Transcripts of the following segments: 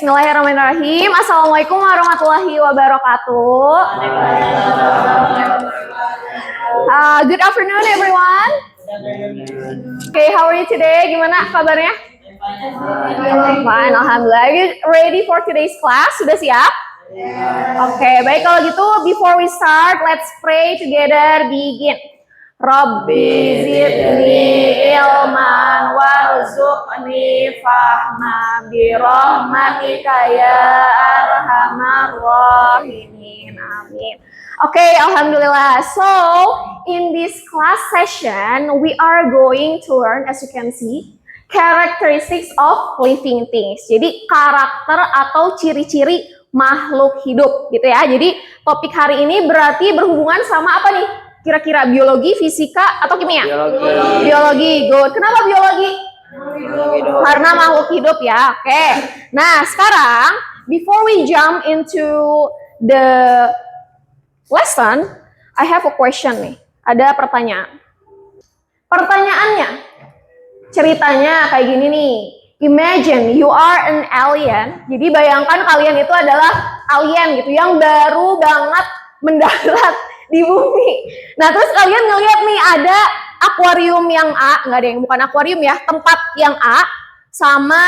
Bismillahirrahmanirrahim. Assalamualaikum warahmatullahi wabarakatuh. Good afternoon, everyone. Okay, how are you today? Gimana kabarnya? Fine, alhamdulillah. Are you ready for today's class? Sudah siap? Okay, baik kalau gitu. Before we start, let's pray together. Begin. Rabbi zidni ilman warzuqni fahma birahmatika ya arhamar rahimin. Amin. Okay, alhamdulillah. So, in this class session, we are going to learn, as you can see, characteristics of living things. Jadi, karakter atau ciri-ciri makhluk hidup, gitu ya. Jadi, topik hari ini berarti berhubungan sama apa nih? Kira-kira biologi, fisika, atau kimia? Biologi, good. Kenapa biologi? Karena makhluk hidup ya, oke. Nah, sekarang, before we jump into the lesson, I have a question nih. Ada pertanyaan. Pertanyaannya, ceritanya kayak gini nih. Imagine you are an alien. Jadi bayangkan kalian itu adalah alien gitu, yang baru banget mendarat di bumi. Nah, terus kalian ngeliat nih ada akuarium yang A, nggak ada yang bukan akuarium ya, tempat yang A sama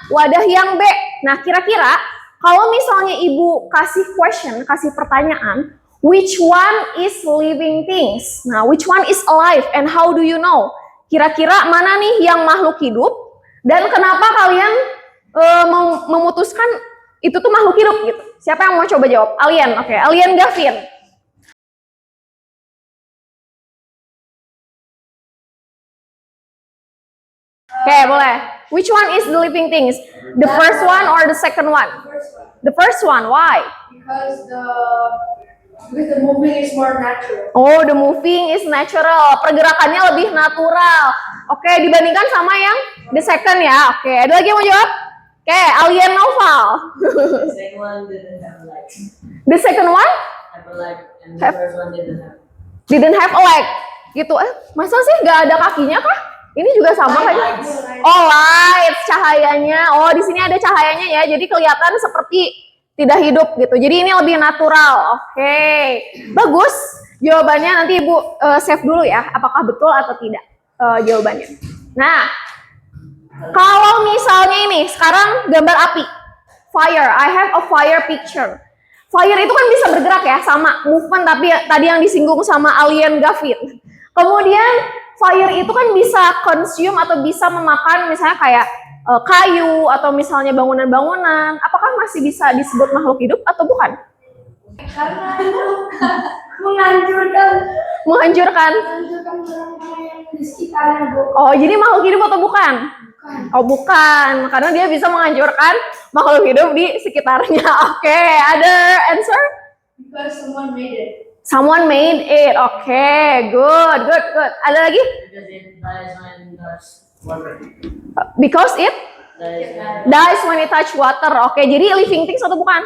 wadah yang B. Nah, kira-kira kalau misalnya ibu kasih question, kasih pertanyaan, which one is living things? Nah, which one is alive and how do you know? Kira-kira mana nih yang makhluk hidup dan kenapa kalian memutuskan itu tuh makhluk hidup gitu? Siapa yang mau coba jawab? Alien, oke. Alien Gavin. Okay, boleh. Which one is the living things? The first one or the second one? The first one. Why? Because the moving is more natural. Oh, the moving is natural. Pergerakannya lebih natural. Oke, dibandingkan sama yang the second ya. Oke, ada lagi yang mau jawab? Oke, Alien Noval. The second one didn't have a leg. The second one? Have a leg, and the first one Didn't have a leg. Gitu. Masa sih nggak ada kakinya kah? Ini juga sama kan? Oh, lights, cahayanya. Oh, di sini ada cahayanya ya. Jadi kelihatan seperti tidak hidup gitu. Jadi ini lebih natural. Oke. Bagus. Jawabannya nanti Ibu save dulu ya. Apakah betul atau tidak jawabannya. Nah, kalau misalnya ini sekarang gambar api. Fire. I have a fire picture. Fire itu kan bisa bergerak ya, sama movement tapi tadi yang disinggung sama Alien Gavin. Kemudian fire itu kan bisa consume atau bisa memakan misalnya kayak kayu atau misalnya bangunan-bangunan. Apakah masih bisa disebut makhluk hidup atau bukan? Karena itu menghancurkan barang-barang yang di sekitarnya, Bu. Oh, jadi makhluk hidup atau bukan? Bukan. Oh, bukan. Karena dia bisa menghancurkan makhluk hidup di sekitarnya. Oke, other answer? Because someone made it. Someone made it. Oke, good. Ada lagi? Because it Dies dies when it touches water. when it touch water. Oke, jadi living things atau bukan?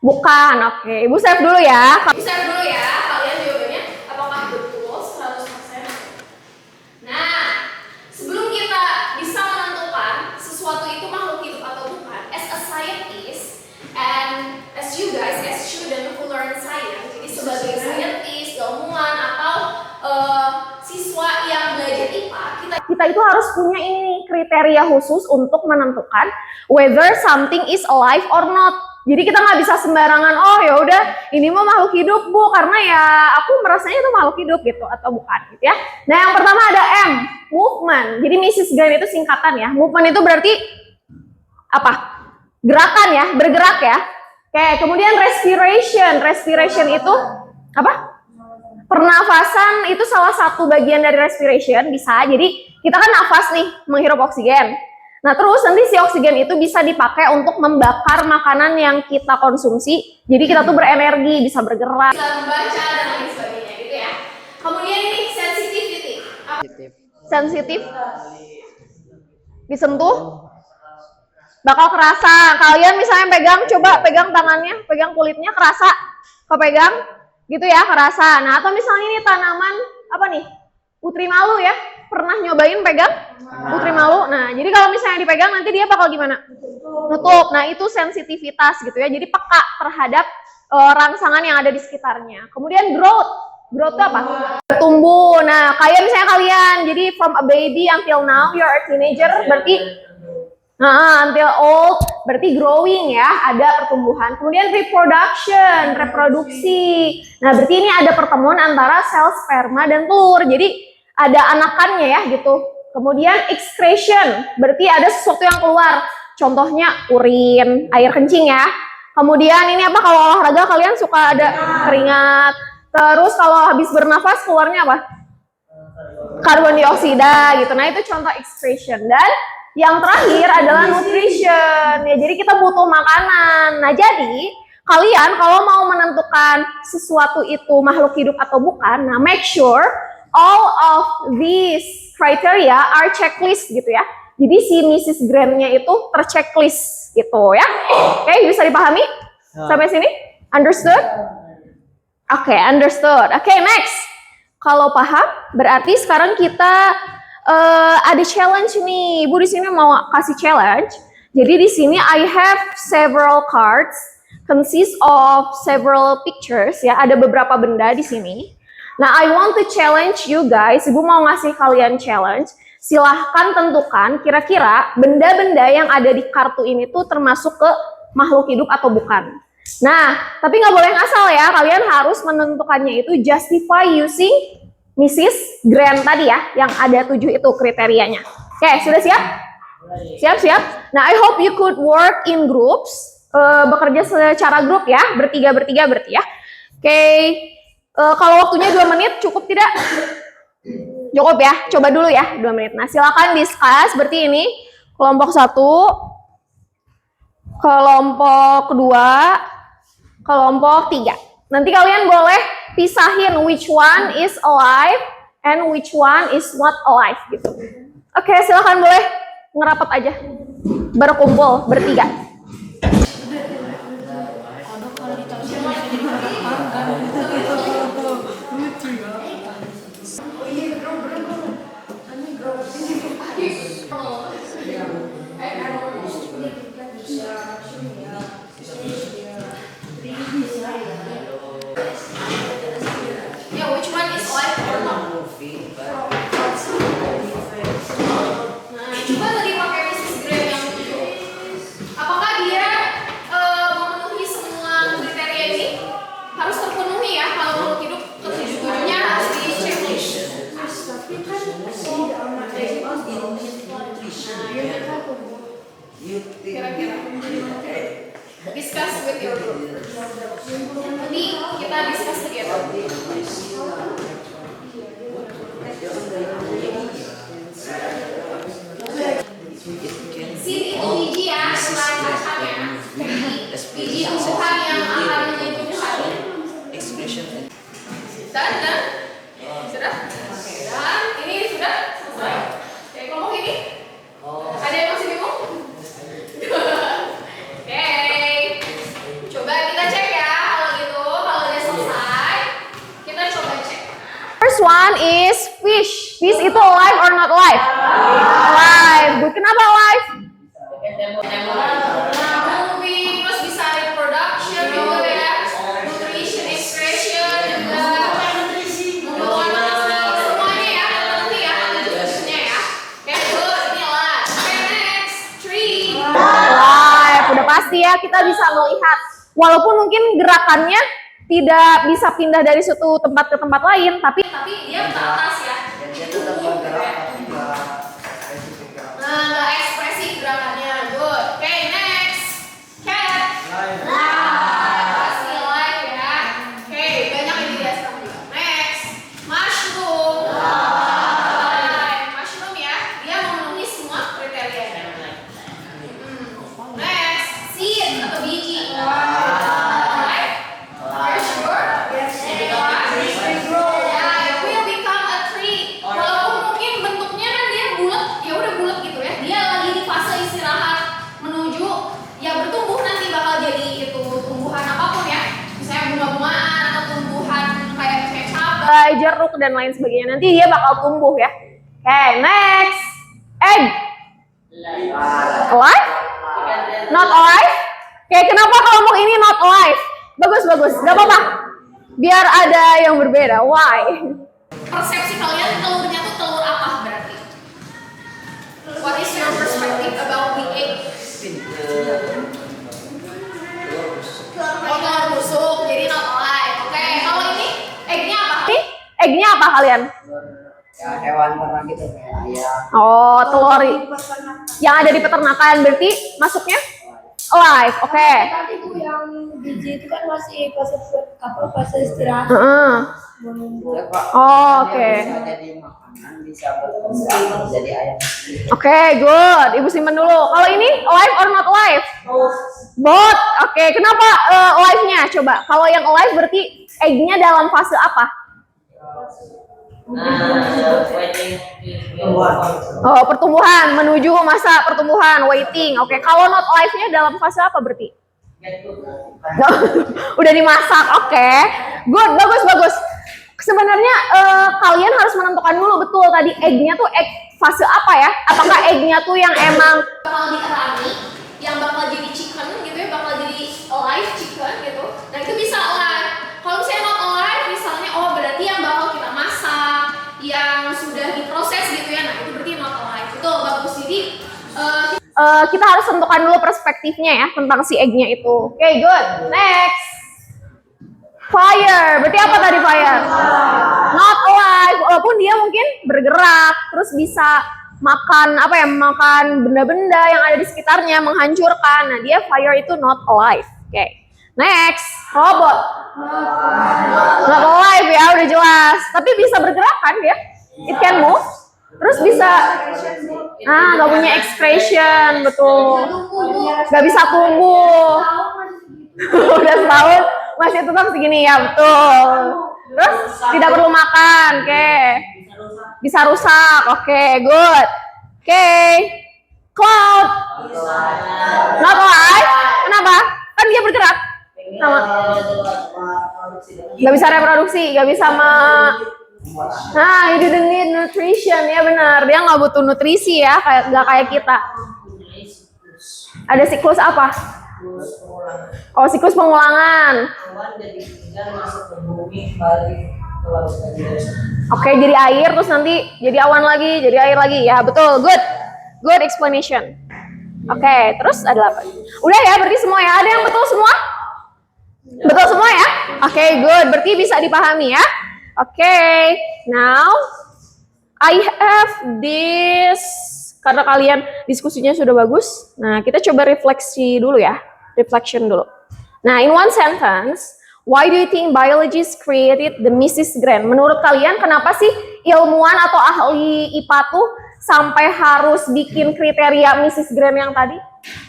Bukan. Oke, Ibu save dulu ya. Ibu save dulu ya. Kalian jawabannya apakah betul 100%? Nah, sebelum kita bisa menentukan sesuatu itu makhluk hidup atau bukan, as a scientist and as you guys, as student who learn science, jadi sebagai scientist, ilmuwan atau siswa yang belajar IPA, kita itu harus punya ini kriteria khusus untuk menentukan whether something is alive or not. Jadi kita nggak bisa sembarangan, oh ya udah ini mah makhluk hidup Bu, karena ya aku merasanya itu makhluk hidup gitu atau bukan gitu ya. Nah, yang pertama ada M, movement. Jadi Mrs. Gan itu singkatan ya. Movement itu berarti apa? Gerakan ya, bergerak ya. Oke, kemudian respiration. Respiration itu apa? Pernafasan itu salah satu bagian dari respiration, bisa. Jadi kita kan nafas nih, menghirup oksigen. Nah, terus nanti si oksigen itu bisa dipakai untuk membakar makanan yang kita konsumsi. Jadi kita tuh berenergi, bisa bergerak, bisa membaca dan lain sebagainya gitu ya. Kemudian ini sensitivity. Sensitif. Disentuh bakal kerasa. Kalian misalnya pegang, coba pegang tangannya, pegang kulitnya, kerasa kepegang gitu ya, kerasa. Nah, atau misalnya ini tanaman apa nih? Putri malu ya? Pernah nyobain pegang putri malu? Nah, jadi kalau misalnya dipegang nanti dia bakal gimana? Nutup. Nah, itu sensitivitas gitu ya. Jadi peka terhadap rangsangan yang ada di sekitarnya. Kemudian growth. Growth itu apa? Bertumbuh. Nah, kayak misalnya kalian, jadi from a baby until now, you're a teenager, berarti until old, berarti growing ya, ada pertumbuhan. Kemudian reproduction, reproduksi. Nah, berarti ini ada pertemuan antara sel sperma dan telur. Jadi ada anakannya ya gitu. Kemudian excretion, berarti ada sesuatu yang keluar. Contohnya urin, air kencing ya. Kemudian ini apa, kalau olahraga kalian suka ada keringat. Terus kalau habis bernafas keluarnya apa? Karbon dioksida gitu. Nah, itu contoh excretion. Dan yang terakhir adalah nutrition. Ya, jadi kita butuh makanan. Nah, jadi kalian kalau mau menentukan sesuatu itu makhluk hidup atau bukan, nah make sure all of these criteria are checklist gitu ya. Jadi si Mrs. Grant-nya itu terchecklist gitu ya. Oke, bisa dipahami? Sampai sini? Understood? Oke, understood. Oke, next. Kalau paham, berarti sekarang kita ada challenge nih. Ibu di sini mau kasih challenge. Jadi di sini I have several cards, consist of several pictures ya. Ada beberapa benda di sini. Nah, I want to challenge you guys. Ibu mau ngasih kalian challenge. Silahkan tentukan kira-kira benda-benda yang ada di kartu ini tuh termasuk ke makhluk hidup atau bukan. Nah, tapi nggak boleh ngasal ya. Kalian harus menentukannya itu justify using Mrs. Grant tadi ya, yang ada 7 itu kriterianya. Oke, sudah siap? Siap-siap. Nah, I hope you could work in groups, bekerja secara grup ya, bertiga berarti ya. Oke, kalau waktunya 2 menit cukup tidak? Cukup ya, coba dulu ya 2 menit. Nah, silakan discuss, berarti ini kelompok 1, kelompok 2, kelompok 3. Nanti kalian boleh pisahin which one is alive and which one is not alive gitu. Oke, silakan boleh ngerapat aja. Berkumpul bertiga. Discuss with your group. Nanti kita discuss together. Seed itu biji ya, selain macamnya. Biji tumbuhan yang akan menjadi tumbuhan. Dan sudah? Oke, dan ini sudah selesai. Oke, kelompok ini? Ada yang masih bingung? First one is fish. Fish itu alive or not alive? Alive. Good. Kenapa alive? Moving, terus bisa reproduction juga ya. Nutrition, excretion juga. Semuanya ya, nanti ya, ada jenisnya ya. Oke, good. Ini alive. Oke, next. Tree. Alive. Udah pasti ya, kita bisa melihat. Walaupun mungkin gerakannya tidak bisa pindah dari suatu tempat ke tempat lain, tapi dia ke atas ya. Nah, nggak ekspresif gerakannya. Good. Oke, next. Cat. Pasti live ya. Oke, banyak ini dia sekarang juga. Next. Mushroom. Mushroom ya, dia memenuhi semua kriterianya. Next. Seed atau biji. Walaupun mungkin bentuk buah, jeruk dan lain sebagainya. Nanti dia bakal tumbuh ya. Oke, next. Egg. Alive? Not alive? Oke, kenapa kelompok ini not alive? Bagus, bagus. Gak apa-apa. Biar ada yang berbeda. Why? Persepsi kalian telurnya tuh telur apa berarti? What is your perspective about the egg? Oh, telur busuk, jadi not alive. Oke, kalau ini eggnya apa? Ini eggnya apa kalian? Ya, hewan ternak gitu kayak ayam. Oh, telur yang ada di peternakan berarti masuknya alive. Oke. Tadi tuh yang biji itu kan masih fase istirahat. Menunggu. Oh, oke. Bisa jadi makanan, bisa berkembang jadi ayam. Oke, good. Ibu simpen dulu. Kalau ini alive or not alive? Both. Oke, kenapa alive-nya? Coba. Kalau yang alive berarti egg-nya dalam fase apa? Oh, pertumbuhan, menuju masa pertumbuhan, waiting. Oke, kalau not alive-nya dalam fase apa berarti? Udah dimasak. Oke. Good, bagus, bagus. Sebenarnya kalian harus menentukan dulu betul tadi egg-nya tuh egg fase apa ya? Apakah egg-nya tuh yang emang bakal dierami, yang bakal jadi chicken gitu ya, bakal jadi alive chicken gitu. Nah, itu bisa alive. Kalau misalnya not alive, misalnya oh berarti yang bakal kita masak, yang sudah diproses gitu ya. Nah, itu berarti not alive. Itu bagus. Jadi kita harus tentukan dulu perspektifnya ya tentang si egg-nya itu. Oke, good. Next. Fire, berarti apa tadi fire? Not alive, walaupun dia mungkin bergerak, terus bisa makan apa ya, makan benda-benda yang ada di sekitarnya, menghancurkan. Nah, dia fire itu not alive. Oke. Next, robot. Not alive ya, udah jelas. Tapi bisa bergerak kan dia? It can move. Terus bisa, nggak punya expression, betul. Nggak bisa tumbuh. Udah setahun masih tetap segini ya, betul. Terus tidak perlu makan, oke. Bisa rusak, oke, good. Oke, cloud. Not alive, kenapa? Kan dia bergerak. Sama. Gak bisa reproduksi, gak bisa Nah, you didn't need nutrition, ya benar. Dia nggak butuh nutrisi ya, nggak kayak kita. Ada siklus apa? Oh, siklus pengulangan. Oke, jadi air terus nanti jadi awan lagi, jadi air lagi. Ya, betul. Good. Good explanation. Oke, terus ada apa? Udah ya, berarti semua ya. Ada yang betul semua? Betul semua ya? Oke, good. Berarti bisa dipahami ya. Oke, now I have this. Karena kalian diskusinya sudah bagus. Nah, kita coba refleksi dulu ya. Reflection dulu. Nah, in one sentence, why do you think biologists created the Mrs. Grant? Menurut kalian kenapa sih ilmuwan atau ahli IPA tuh sampai harus bikin kriteria Mrs. Grant yang tadi?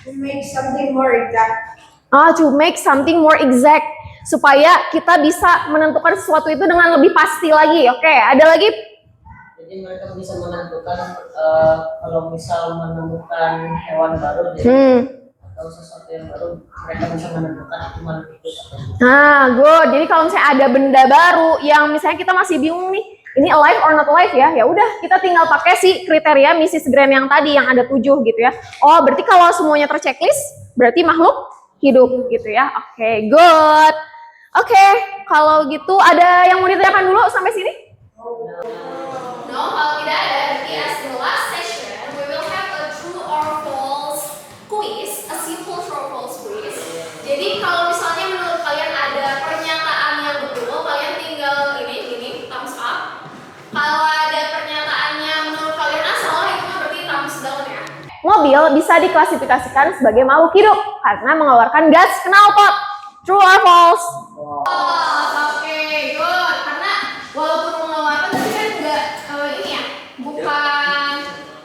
To make something more exact. To make something more exact. Supaya kita bisa menentukan sesuatu itu dengan lebih pasti lagi. Oke, ada lagi? Jadi mereka bisa menentukan kalau misal menemukan hewan baru atau sesuatu yang baru, mereka bisa menentukan itu mana itu. Nah, good. Jadi kalau misalnya ada benda baru yang misalnya kita masih bingung nih, ini alive or not alive ya? Ya udah, kita tinggal pakai si kriteria Mrs. Grant yang tadi yang ada 7 gitu ya. Oh, berarti kalau semuanya terchecklist, berarti makhluk hidup gitu ya. Oke, good. Oke, kalau gitu ada yang mau ditanyakan dulu sampai sini? No, kalau tidak ada, berarti as the last session, we will have a true or false quiz, a simple true or false quiz. Jadi kalau misalnya menurut kalian ada pernyataan yang betul, kalian tinggal ini thumbs up. Kalau ada pernyataan yang menurut kalian salah, itu berarti thumbs down ya. Mobil bisa diklasifikasikan sebagai makhluk hidup karena mengeluarkan gas knalpot. True or false? Oke, good. Karena walaupun mengeluarkan tapi kan enggak ini ya, bukan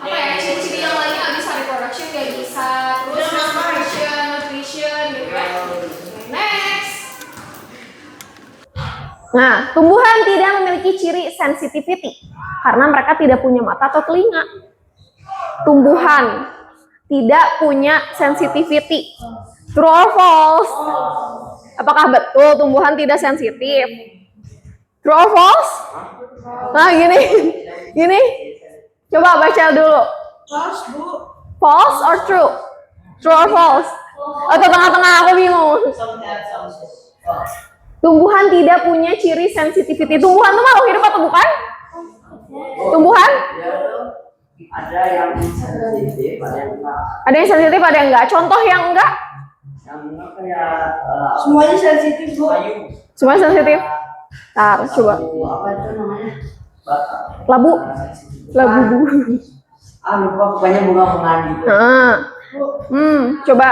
apa ya, ciri-ciri yang lainnya nggak bisa reproduction, nggak bisa terus respiration, nutrition gitu ya. Next. Nah, tumbuhan tidak memiliki ciri sensitivity karena mereka tidak punya mata atau telinga. Tumbuhan tidak punya sensitivity. True or false? Apakah betul tumbuhan tidak sensitif? True or false? Nah, gini. Gini. Coba baca dulu. False, Bu. False or true? True or false? Atau tengah-tengah aku bingung. Tumbuhan tidak punya ciri sensitivity. Tumbuhan itu makhluk hidup atau bukan? Tumbuhan? Ada yang sensitif, ada yang enggak. Ada yang sensitif, ada yang enggak. Contoh yang enggak? Yang enggak kayak Semuanya sensitif, Bu. kayu. Semua sensitif. Ntar, coba. Apa itu namanya? Bata. Labu. Labu. Lupa pokoknya bunga-bunga gitu. Coba.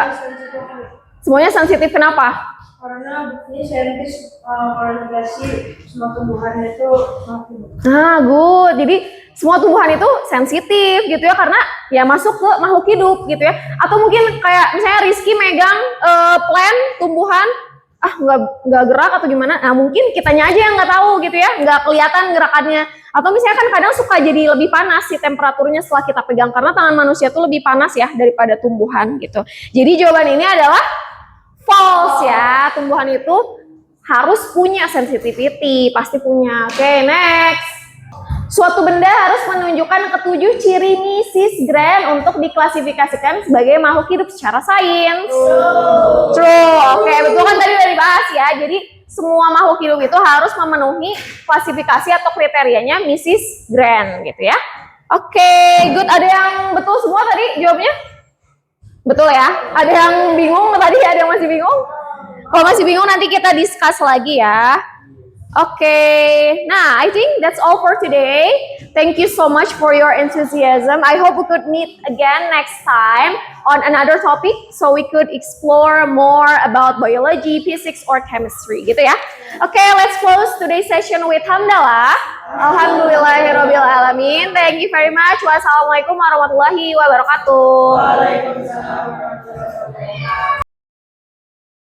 Semuanya sensitif kenapa? Karena buktinya saintis klasifikasi semua tumbuhan itu makhluk. Nah, good. Jadi semua tumbuhan itu sensitif gitu ya, karena ya masuk ke makhluk hidup gitu ya. Atau mungkin kayak misalnya Rizky megang plant tumbuhan, nggak gerak atau gimana. Nah, mungkin kitanya aja yang nggak tahu gitu ya, nggak kelihatan gerakannya. Atau misalnya kan kadang suka jadi lebih panas sih temperaturnya setelah kita pegang, karena tangan manusia tuh lebih panas ya daripada tumbuhan gitu. Jadi jawaban ini adalah false ya. Tumbuhan itu harus punya sensitivity, pasti punya. Oke, next. Suatu benda harus menunjukkan ketujuh ciri Mrs. Grant untuk diklasifikasikan sebagai makhluk hidup secara sains. True. Oke, betul kan tadi udah dibahas ya. Jadi semua makhluk hidup itu harus memenuhi klasifikasi atau kriterianya Mrs. Grant gitu ya. Oke, good. Ada yang betul semua tadi jawabnya? Betul ya? Ada yang bingung tadi? Ada yang masih bingung? Kalau masih bingung nanti kita discuss lagi ya. Okay, nah, I think that's all for today. Thank you so much for your enthusiasm. I hope we could meet again next time on another topic, so we could explore more about biology, physics, or chemistry, gitu ya. Okay, let's close today's session with hamdalah. Alhamdulillahirabbil alamin. Thank you very much. Wassalamualaikum warahmatullahi wabarakatuh. Waalaikumsalam.